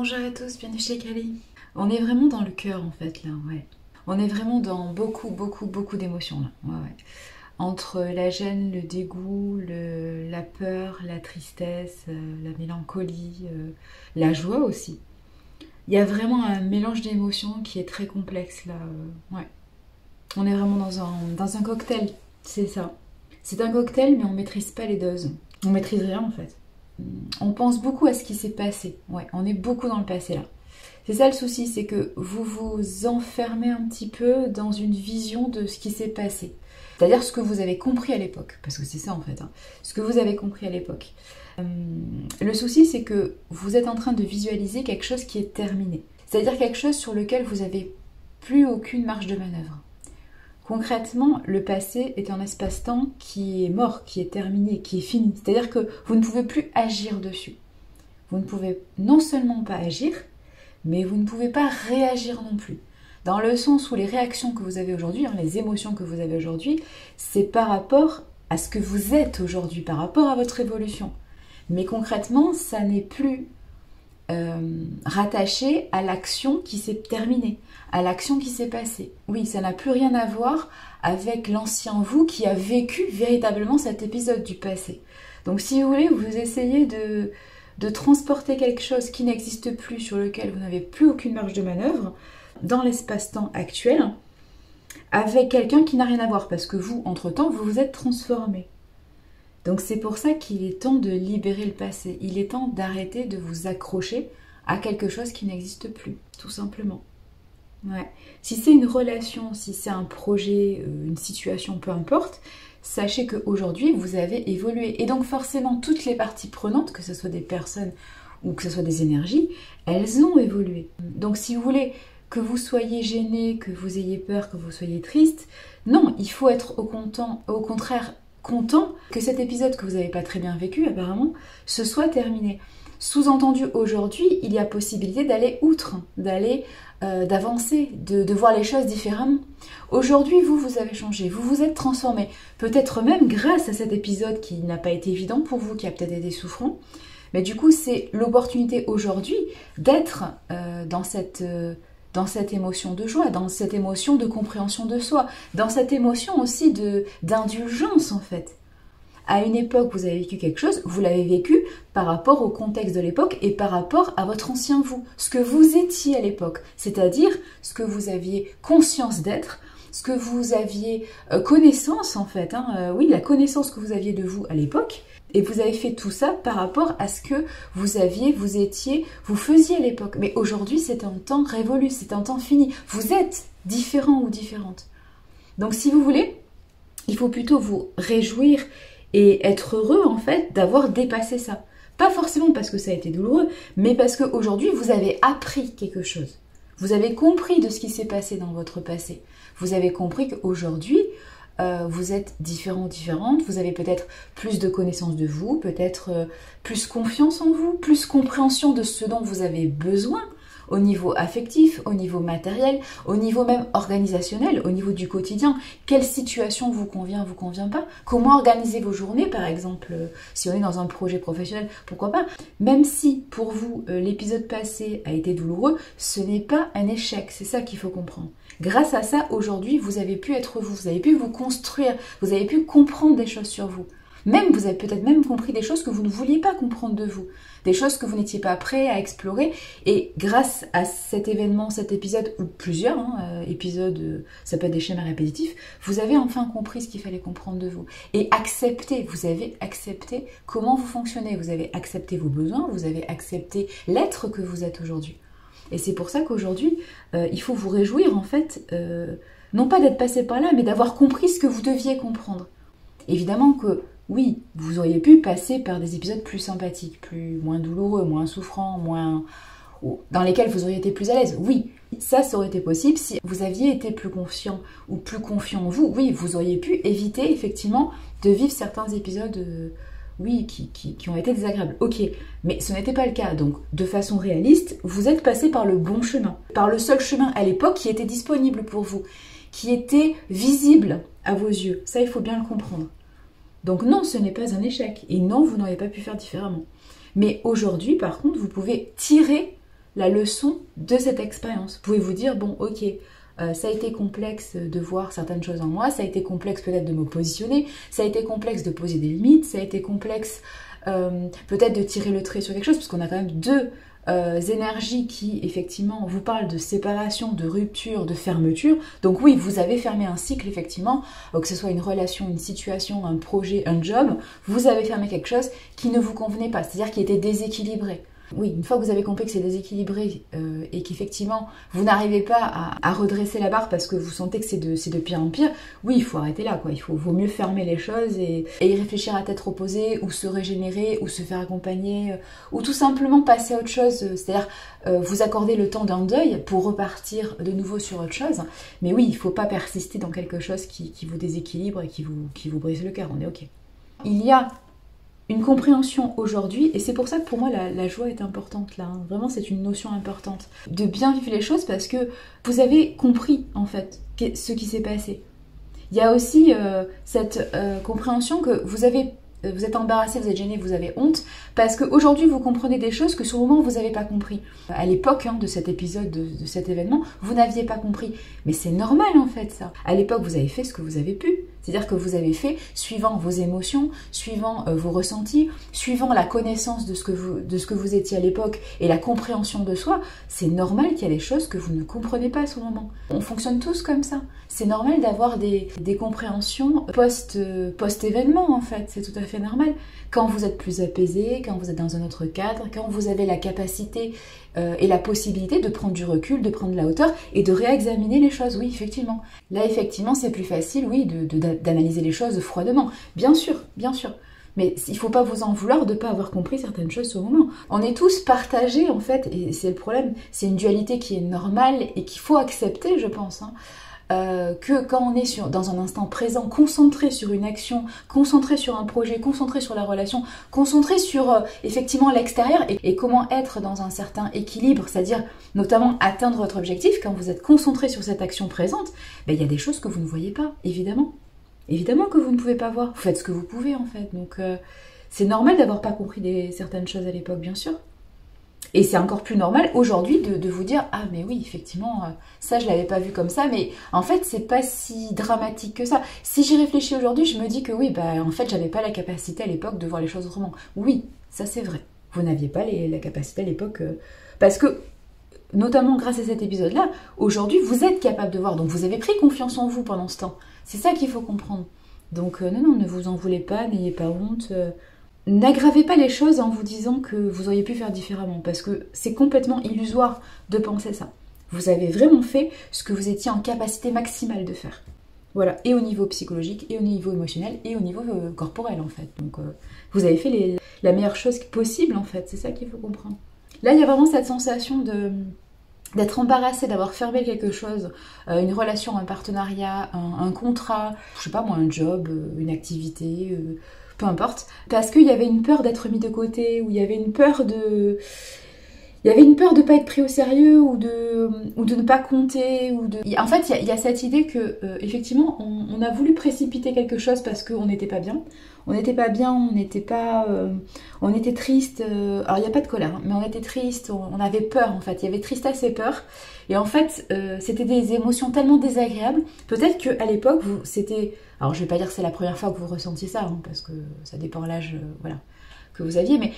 Bonjour à tous, bienvenue chez Kali. On est vraiment dans le cœur en fait là, ouais. On est vraiment dans beaucoup d'émotions là, ouais. Entre la gêne, le dégoût, la peur, la tristesse, la mélancolie, la joie aussi. Il y a vraiment un mélange d'émotions qui est très complexe là, ouais. On est vraiment dans un cocktail, c'est ça. C'est un cocktail mais on maîtrise pas les doses. On maîtrise rien en fait. On pense beaucoup à ce qui s'est passé. Ouais, on est beaucoup dans le passé là. C'est ça le souci, c'est que vous vous enfermez un petit peu dans une vision de ce qui s'est passé. C'est-à-dire ce que vous avez compris à l'époque. Parce que c'est ça en fait. Ce que vous avez compris à l'époque. Le souci, c'est que vous êtes en train de visualiser quelque chose qui est terminé. C'est-à-dire quelque chose sur lequel vous n'avez plus aucune marge de manœuvre. Concrètement, le passé est un espace-temps qui est mort, qui est terminé, qui est fini. C'est-à-dire que vous ne pouvez plus agir dessus. Vous ne pouvez non seulement pas agir, mais vous ne pouvez pas réagir non plus. Dans le sens où les réactions que vous avez aujourd'hui, les émotions que vous avez aujourd'hui, c'est par rapport à ce que vous êtes aujourd'hui, par rapport à votre évolution. Mais concrètement, ça n'est plus rattaché à l'action qui s'est terminée, à l'action qui s'est passée. Oui, ça n'a plus rien à voir avec l'ancien vous qui a vécu véritablement cet épisode du passé. Donc si vous voulez, vous essayez de transporter quelque chose qui n'existe plus, sur lequel vous n'avez plus aucune marge de manœuvre, dans l'espace-temps actuel, avec quelqu'un qui n'a rien à voir, parce que vous, entre-temps, vous vous êtes transformé. Donc c'est pour ça qu'il est temps de libérer le passé. Il est temps d'arrêter de vous accrocher à quelque chose qui n'existe plus, tout simplement. Ouais. Si c'est une relation, si c'est un projet, une situation, peu importe, sachez qu'aujourd'hui, vous avez évolué. Et donc forcément, toutes les parties prenantes, que ce soit des personnes ou que ce soit des énergies, elles ont évolué. Donc si vous voulez que vous soyez gêné, que vous ayez peur, que vous soyez triste, non, il faut être au contraire content que cet épisode que vous n'avez pas très bien vécu apparemment, se soit terminé. Sous-entendu, aujourd'hui, il y a possibilité d'aller outre, d'avancer, de voir les choses différemment. Aujourd'hui, vous avez changé, vous vous êtes transformé. Peut-être même grâce à cet épisode qui n'a pas été évident pour vous, qui a peut-être été souffrant. Mais du coup, c'est l'opportunité aujourd'hui d'être dans cette émotion de joie, dans cette émotion de compréhension de soi, dans cette émotion aussi d'indulgence en fait. À une époque, vous avez vécu quelque chose, vous l'avez vécu par rapport au contexte de l'époque et par rapport à votre ancien vous, ce que vous étiez à l'époque, c'est-à-dire ce que vous aviez conscience d'être, ce que vous aviez connaissance en fait, oui, la connaissance que vous aviez de vous à l'époque. Et vous avez fait tout ça par rapport à ce que vous faisiez à l'époque. Mais aujourd'hui, c'est un temps révolu, c'est un temps fini. Vous êtes différent ou différente. Donc si vous voulez, il faut plutôt vous réjouir et être heureux en fait d'avoir dépassé ça. Pas forcément parce que ça a été douloureux, mais parce qu'aujourd'hui, vous avez appris quelque chose. Vous avez compris de ce qui s'est passé dans votre passé. Vous avez compris qu'aujourd'hui, vous êtes différente, vous avez peut-être plus de connaissance de vous, peut-être plus confiance en vous, plus compréhension de ce dont vous avez besoin au niveau affectif, au niveau matériel, au niveau même organisationnel, au niveau du quotidien. Quelle situation vous convient pas? Comment organiser vos journées par exemple, si on est dans un projet professionnel, pourquoi pas? Même si pour vous l'épisode passé a été douloureux, ce n'est pas un échec, c'est ça qu'il faut comprendre. Grâce à ça, aujourd'hui, vous avez pu être vous, vous avez pu vous construire, vous avez pu comprendre des choses sur vous. Même, vous avez peut-être même compris des choses que vous ne vouliez pas comprendre de vous, des choses que vous n'étiez pas prêt à explorer. Et grâce à cet événement, cet épisode, ou plusieurs épisodes, ça peut être des schémas répétitifs, vous avez enfin compris ce qu'il fallait comprendre de vous. Et accepté, vous avez accepté comment vous fonctionnez, vous avez accepté vos besoins, vous avez accepté l'être que vous êtes aujourd'hui. Et c'est pour ça qu'aujourd'hui, il faut vous réjouir en fait, non pas d'être passé par là, mais d'avoir compris ce que vous deviez comprendre. Évidemment que oui, vous auriez pu passer par des épisodes plus sympathiques, moins douloureux, moins souffrants, dans lesquels vous auriez été plus à l'aise. Oui, ça aurait été possible si vous aviez été plus confiant ou plus confiant en vous. Oui, vous auriez pu éviter effectivement de vivre certains épisodes qui ont été désagréables. Ok, mais ce n'était pas le cas. Donc, de façon réaliste, vous êtes passé par le bon chemin, par le seul chemin à l'époque qui était disponible pour vous, qui était visible à vos yeux. Ça, il faut bien le comprendre. Donc non, ce n'est pas un échec. Et non, vous n'auriez pas pu faire différemment. Mais aujourd'hui, par contre, vous pouvez tirer la leçon de cette expérience. Vous pouvez vous dire, bon, ok, ça a été complexe de voir certaines choses en moi, ça a été complexe peut-être de me positionner, ça a été complexe de poser des limites, ça a été complexe peut-être de tirer le trait sur quelque chose, parce qu'on a quand même deux énergies qui effectivement vous parlent de séparation, de rupture, de fermeture. Donc oui, vous avez fermé un cycle effectivement, que ce soit une relation, une situation, un projet, un job, vous avez fermé quelque chose qui ne vous convenait pas, c'est-à-dire qui était déséquilibré. Oui, une fois que vous avez compris que c'est déséquilibré et qu'effectivement vous n'arrivez pas à redresser la barre parce que vous sentez que c'est de pire en pire, oui, il faut arrêter là, quoi. Vaut mieux fermer les choses et y réfléchir à tête reposée, ou se régénérer, ou se faire accompagner, ou tout simplement passer à autre chose, c'est-à-dire vous accorder le temps d'un deuil pour repartir de nouveau sur autre chose. Mais oui, il ne faut pas persister dans quelque chose qui vous déséquilibre et qui vous brise le cœur, on est ok. Il y a une compréhension aujourd'hui, et c'est pour ça que pour moi la joie est importante là, hein. Vraiment c'est une notion importante, de bien vivre les choses parce que vous avez compris en fait ce qui s'est passé. Il y a aussi cette compréhension que vous êtes embarrassé, vous êtes gêné, vous avez honte, parce qu'aujourd'hui vous comprenez des choses que sur le moment vous n'avez pas compris. À l'époque de cet épisode, de cet événement, vous n'aviez pas compris. Mais c'est normal en fait ça. À l'époque vous avez fait ce que vous avez pu. C'est-à-dire que vous avez fait suivant vos émotions, suivant vos ressentis, suivant la connaissance de ce que vous étiez à l'époque et la compréhension de soi. C'est normal qu'il y a des choses que vous ne comprenez pas à ce moment. On fonctionne tous comme ça. C'est normal d'avoir des compréhensions post-événement en fait. C'est tout à fait normal. Quand vous êtes plus apaisé, quand vous êtes dans un autre cadre, quand vous avez la capacité et la possibilité de prendre du recul, de prendre de la hauteur et de réexaminer les choses, oui, effectivement. Là, effectivement, c'est plus facile, oui, d'analyser les choses froidement. Bien sûr, bien sûr. Mais il ne faut pas vous en vouloir de ne pas avoir compris certaines choses au moment. On est tous partagés, en fait, et c'est le problème. C'est une dualité qui est normale et qu'il faut accepter, je pense, hein. Que quand on est dans un instant présent, concentré sur une action, concentré sur un projet, concentré sur la relation, concentré sur effectivement l'extérieur et comment être dans un certain équilibre, c'est-à-dire notamment atteindre votre objectif, quand vous êtes concentré sur cette action présente, ben, il y a des choses que vous ne voyez pas, évidemment. Évidemment que vous ne pouvez pas voir, vous faites ce que vous pouvez en fait, donc c'est normal d'avoir pas compris certaines choses à l'époque, bien sûr. Et c'est encore plus normal aujourd'hui de vous dire « Ah mais oui, effectivement, ça je l'avais pas vu comme ça, mais en fait c'est pas si dramatique que ça. » Si j'y réfléchis aujourd'hui, je me dis que oui, bah en fait j'avais pas la capacité à l'époque de voir les choses autrement. Oui, ça c'est vrai. Vous n'aviez pas la capacité à l'époque, parce que, notamment grâce à cet épisode-là, aujourd'hui vous êtes capable de voir, donc vous avez pris confiance en vous pendant ce temps. C'est ça qu'il faut comprendre. Donc non, ne vous en voulez pas, n'ayez pas honte. N'aggravez pas les choses en vous disant que vous auriez pu faire différemment, parce que c'est complètement illusoire de penser ça. Vous avez vraiment fait ce que vous étiez en capacité maximale de faire. Voilà, et au niveau psychologique, et au niveau émotionnel, et au niveau corporel en fait. Donc vous avez fait la meilleure chose possible en fait, c'est ça qu'il faut comprendre. Là, il y a vraiment cette sensation d'être embarrassé, d'avoir fermé quelque chose, une relation, un partenariat, un contrat, je sais pas moi, un job, une activité, peu importe, parce qu'il y avait une peur d'être mis de côté, ou il y avait une peur de... Il y avait une peur de ne pas être pris au sérieux ou de ne pas compter. En fait, il y a cette idée que, effectivement, on a voulu précipiter quelque chose parce qu'on n'était pas bien. On n'était pas bien, on était triste. Alors, il n'y a pas de colère, hein, mais on était triste, on avait peur, en fait. Il y avait tristesse et peur. Et en fait, c'était des émotions tellement désagréables. Peut-être qu'à l'époque, c'était... Alors, je ne vais pas dire que c'est la première fois que vous ressentiez ça, hein, parce que ça dépend de l'âge voilà, que vous aviez. Mais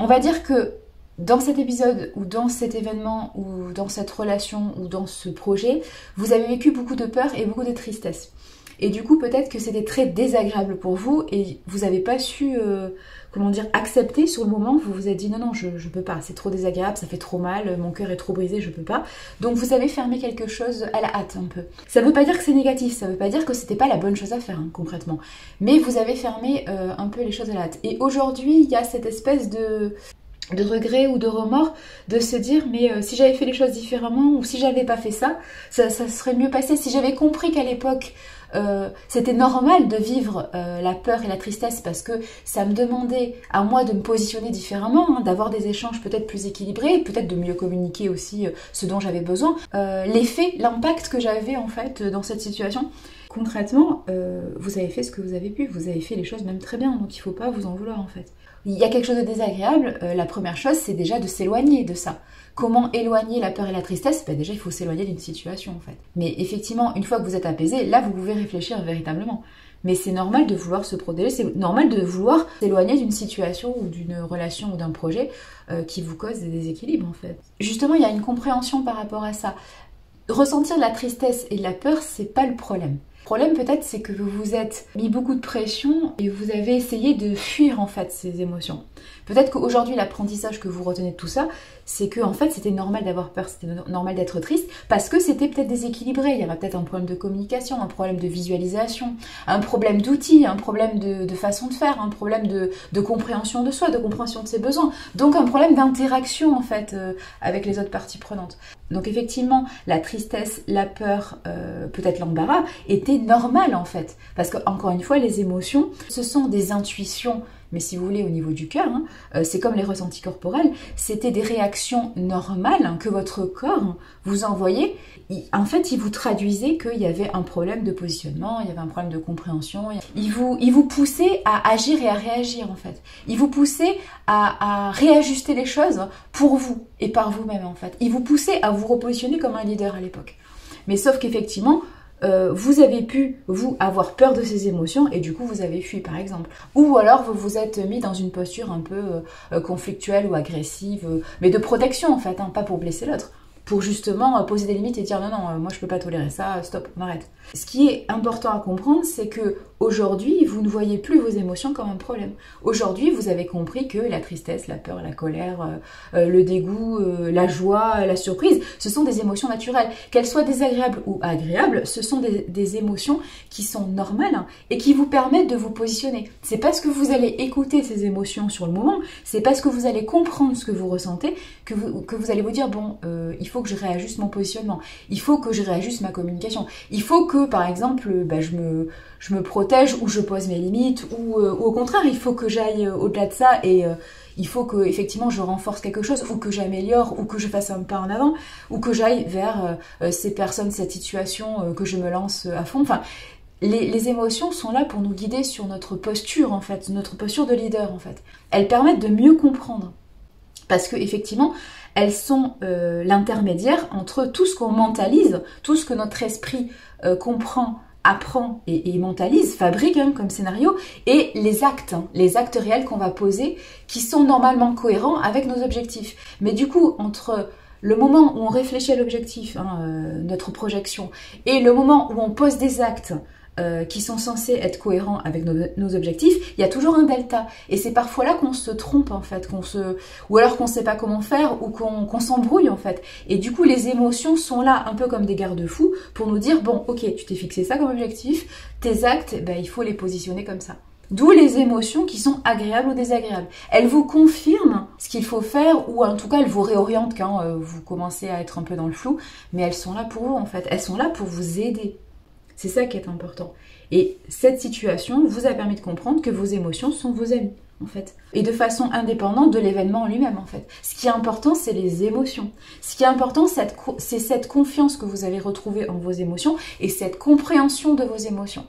on va dire que dans cet épisode, ou dans cet événement, ou dans cette relation, ou dans ce projet, vous avez vécu beaucoup de peur et beaucoup de tristesse. Et du coup, peut-être que c'était très désagréable pour vous, et vous n'avez pas su, comment dire, accepter sur le moment. Vous vous êtes dit, non, je peux pas, c'est trop désagréable, ça fait trop mal, mon cœur est trop brisé, je peux pas. Donc vous avez fermé quelque chose à la hâte, un peu. Ça veut pas dire que c'est négatif, ça veut pas dire que c'était pas la bonne chose à faire, hein, concrètement. Mais vous avez fermé un peu les choses à la hâte. Et aujourd'hui, il y a cette espèce de regret ou de remords, de se dire mais si j'avais fait les choses différemment, ou si j'avais pas fait ça, ça serait mieux passé. Si j'avais compris qu'à l'époque c'était normal de vivre la peur et la tristesse, parce que ça me demandait à moi de me positionner différemment, hein, d'avoir des échanges peut-être plus équilibrés, peut-être de mieux communiquer aussi ce dont j'avais besoin, l'effet, l'impact que j'avais en fait dans cette situation. Concrètement, vous avez fait ce que vous avez pu, vous avez fait les choses même très bien, donc il faut pas vous en vouloir en fait. il y a quelque chose de désagréable, la première chose, c'est déjà de s'éloigner de ça. Comment éloigner la peur et la tristesse? Déjà, il faut s'éloigner d'une situation, en fait. Mais effectivement, une fois que vous êtes apaisé, là, vous pouvez réfléchir véritablement. Mais c'est normal de vouloir se protéger, c'est normal de vouloir s'éloigner d'une situation ou d'une relation ou d'un projet qui vous cause des déséquilibres, en fait. Justement, il y a une compréhension par rapport à ça. Ressentir de la tristesse et de la peur, c'est pas le problème. Le problème peut-être c'est que vous vous êtes mis beaucoup de pression et vous avez essayé de fuir en fait ces émotions. Peut-être qu'aujourd'hui l'apprentissage que vous retenez de tout ça, c'est que en fait c'était normal d'avoir peur, c'était normal d'être triste parce que c'était peut-être déséquilibré. Il y avait peut-être un problème de communication, un problème de visualisation, un problème d'outils, un problème de façon de faire, un problème de compréhension de soi, de compréhension de ses besoins. Donc un problème d'interaction en fait avec les autres parties prenantes. Donc effectivement la tristesse, la peur, peut-être l'embarras étaient normal en fait, parce que encore une fois les émotions ce sont des intuitions, mais si vous voulez au niveau du cœur, c'est comme les ressentis corporels, c'était des réactions normales que votre corps vous envoyait. En fait il vous traduisait qu'il y avait un problème de positionnement, il y avait un problème de compréhension, il vous poussait à agir et à réagir en fait, il vous poussait à réajuster les choses pour vous et par vous-même en fait, il vous poussait à vous repositionner comme un leader à l'époque. Mais sauf qu'effectivement vous avez pu, vous, avoir peur de ces émotions et du coup vous avez fui par exemple. Ou alors vous vous êtes mis dans une posture un peu conflictuelle ou agressive, mais de protection en fait, pas pour blesser l'autre. Pour justement poser des limites et dire non, moi je peux pas tolérer ça, stop, on arrête. Ce qui est important à comprendre, c'est que aujourd'hui, vous ne voyez plus vos émotions comme un problème. Aujourd'hui, vous avez compris que la tristesse, la peur, la colère, le dégoût, la joie, la surprise, ce sont des émotions naturelles. Qu'elles soient désagréables ou agréables, ce sont des émotions qui sont normales et qui vous permettent de vous positionner. C'est parce que vous allez écouter ces émotions sur le moment, c'est parce que vous allez comprendre ce que vous ressentez, que vous allez vous dire, bon, il faut que je réajuste mon positionnement, il faut que je réajuste ma communication, il faut que, par exemple, je me protège ou je pose mes limites ou au contraire, il faut que j'aille au-delà de ça et il faut que effectivement je renforce quelque chose ou que j'améliore ou que je fasse un pas en avant ou que j'aille vers ces personnes, cette situation, que je me lance à fond. Enfin, les émotions sont là pour nous guider sur notre posture en fait, notre posture de leader en fait. Elles permettent de mieux comprendre parce que effectivement, elles sont l'intermédiaire entre tout ce qu'on mentalise, tout ce que notre esprit comprend, apprend et mentalise, fabrique comme scénario, et les actes réels qu'on va poser, qui sont normalement cohérents avec nos objectifs. Mais du coup, entre le moment où on réfléchit à l'objectif, notre projection, et le moment où on pose des actes qui sont censés être cohérents avec nos objectifs, il y a toujours un delta. Et c'est parfois là qu'on se trompe en fait, ou alors qu'on ne sait pas comment faire, ou qu'on s'embrouille en fait. Et du coup, les émotions sont là un peu comme des garde-fous pour nous dire, bon, ok, tu t'es fixé ça comme objectif, tes actes, il faut les positionner comme ça. D'où les émotions qui sont agréables ou désagréables. Elles vous confirment ce qu'il faut faire, ou en tout cas elles vous réorientent quand vous commencez à être un peu dans le flou, mais elles sont là pour vous en fait, elles sont là pour vous aider. C'est ça qui est important. Et cette situation vous a permis de comprendre que vos émotions sont vos amis, en fait. Et de façon indépendante de l'événement en lui-même, en fait. Ce qui est important, c'est les émotions. Ce qui est important, c'est cette confiance que vous avez retrouvée en vos émotions et cette compréhension de vos émotions.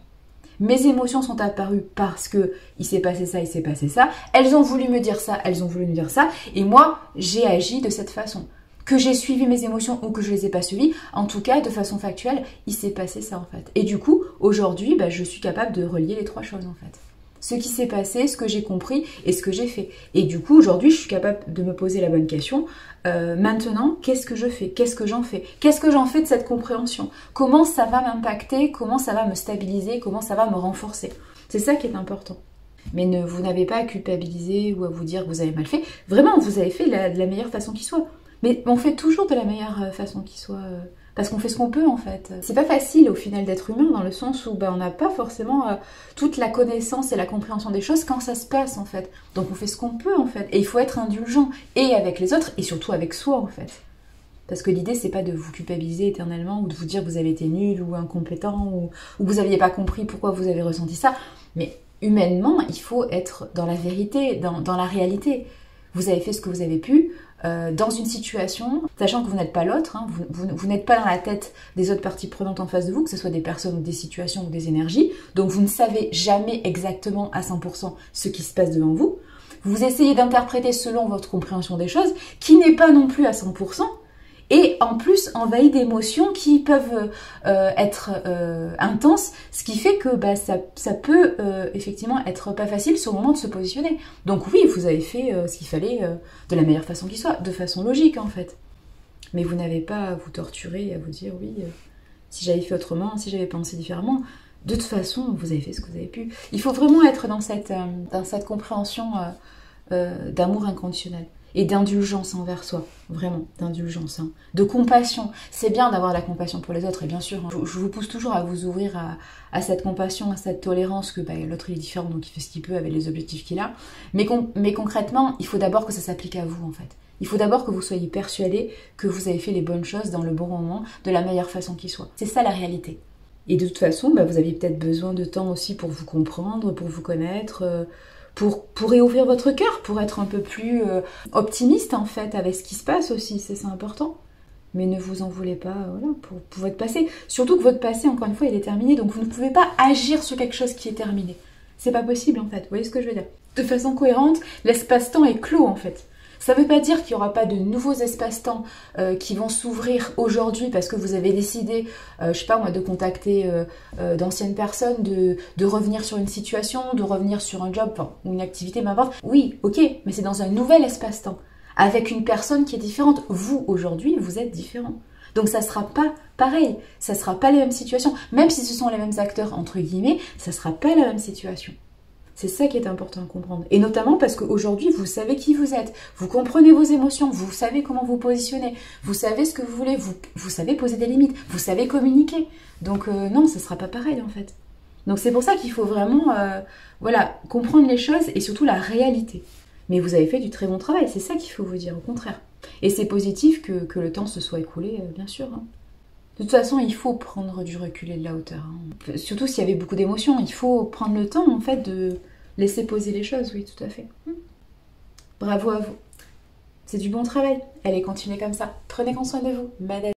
Mes émotions sont apparues parce que il s'est passé ça, il s'est passé ça. Elles ont voulu me dire ça, elles ont voulu me dire ça. Et moi, j'ai agi de cette façon. Que j'ai suivi mes émotions ou que je les ai pas suivies, en tout cas, de façon factuelle, il s'est passé ça en fait. Et du coup, aujourd'hui, je suis capable de relier les trois choses en fait. Ce qui s'est passé, ce que j'ai compris et ce que j'ai fait. Et du coup, aujourd'hui, je suis capable de me poser la bonne question. Maintenant, qu'est-ce que je fais? Qu'est-ce que j'en fais? Qu'est-ce que j'en fais de cette compréhension? Comment ça va m'impacter? Comment ça va me stabiliser? Comment ça va me renforcer? C'est ça qui est important. Mais vous n'avez pas à culpabiliser ou à vous dire que vous avez mal fait. Vraiment, vous avez fait de la meilleure façon qui soit. Mais on fait toujours de la meilleure façon qui soit, parce qu'on fait ce qu'on peut en fait. C'est pas facile au final d'être humain dans le sens où on n'a pas forcément toute la connaissance et la compréhension des choses quand ça se passe en fait. Donc on fait ce qu'on peut en fait. Et il faut être indulgent, et avec les autres, et surtout avec soi en fait. Parce que l'idée c'est pas de vous culpabiliser éternellement, ou de vous dire que vous avez été nul ou incompétent, ou que vous n'aviez pas compris pourquoi vous avez ressenti ça. Mais humainement, il faut être dans la vérité, dans la réalité. Vous avez fait ce que vous avez pu, dans une situation, sachant que vous n'êtes pas l'autre, vous n'êtes pas dans la tête des autres parties prenantes en face de vous, que ce soit des personnes ou des situations ou des énergies, donc vous ne savez jamais exactement à 100% ce qui se passe devant vous. Vous essayez d'interpréter selon votre compréhension des choses, qui n'est pas non plus à 100%, et en plus envahi d'émotions qui peuvent être intenses, ce qui fait que ça peut effectivement être pas facile sur le moment de se positionner. Donc oui, vous avez fait ce qu'il fallait de la meilleure façon qui soit, de façon logique en fait. Mais vous n'avez pas à vous torturer et à vous dire oui, si j'avais fait autrement, si j'avais pensé différemment. De toute façon, vous avez fait ce que vous avez pu. Il faut vraiment être dans cette compréhension d'amour inconditionnel. Et d'indulgence envers soi, vraiment, d'indulgence, hein. De compassion. C'est bien d'avoir la compassion pour les autres, et bien sûr, hein, je vous pousse toujours à vous ouvrir à cette compassion, à cette tolérance, que l'autre il est différent, donc il fait ce qu'il peut avec les objectifs qu'il a. Mais concrètement, il faut d'abord que ça s'applique à vous, en fait. Il faut d'abord que vous soyez persuadé que vous avez fait les bonnes choses dans le bon moment, de la meilleure façon qui soit. C'est ça la réalité. Et de toute façon, vous avez peut-être besoin de temps aussi pour vous comprendre, pour vous connaître, pour réouvrir votre cœur, pour être un peu plus optimiste en fait avec ce qui se passe aussi, c'est important. Mais ne vous en voulez pas pour votre passé. Surtout que votre passé, encore une fois, il est terminé, donc vous ne pouvez pas agir sur quelque chose qui est terminé. C'est pas possible en fait, vous voyez ce que je veux dire? De façon cohérente, l'espace-temps est clos en fait. Ça ne veut pas dire qu'il n'y aura pas de nouveaux espaces-temps qui vont s'ouvrir aujourd'hui parce que vous avez décidé, je sais pas moi, de contacter d'anciennes personnes, de revenir sur une situation, de revenir sur un job, ou une activité, n'importe. Oui, ok, mais c'est dans un nouvel espace-temps, avec une personne qui est différente. Vous, aujourd'hui, vous êtes différent. Donc ça ne sera pas pareil, ça ne sera pas les mêmes situations. Même si ce sont les mêmes acteurs, entre guillemets, ça ne sera pas la même situation. C'est ça qui est important à comprendre. Et notamment parce qu'aujourd'hui, vous savez qui vous êtes. Vous comprenez vos émotions. Vous savez comment vous positionner. Vous savez ce que vous voulez. Vous savez poser des limites. Vous savez communiquer. Donc non, ce ne sera pas pareil en fait. Donc c'est pour ça qu'il faut vraiment comprendre les choses et surtout la réalité. Mais vous avez fait du très bon travail. C'est ça qu'il faut vous dire, au contraire. Et c'est positif que le temps se soit écoulé, bien sûr. Hein. De toute façon, il faut prendre du recul et de la hauteur. Hein. Surtout s'il y avait beaucoup d'émotions. Il faut prendre le temps, en fait, de laisser poser les choses. Oui, tout à fait. Bravo à vous. C'est du bon travail. Allez, continuez comme ça. Prenez soin de vous. Madame.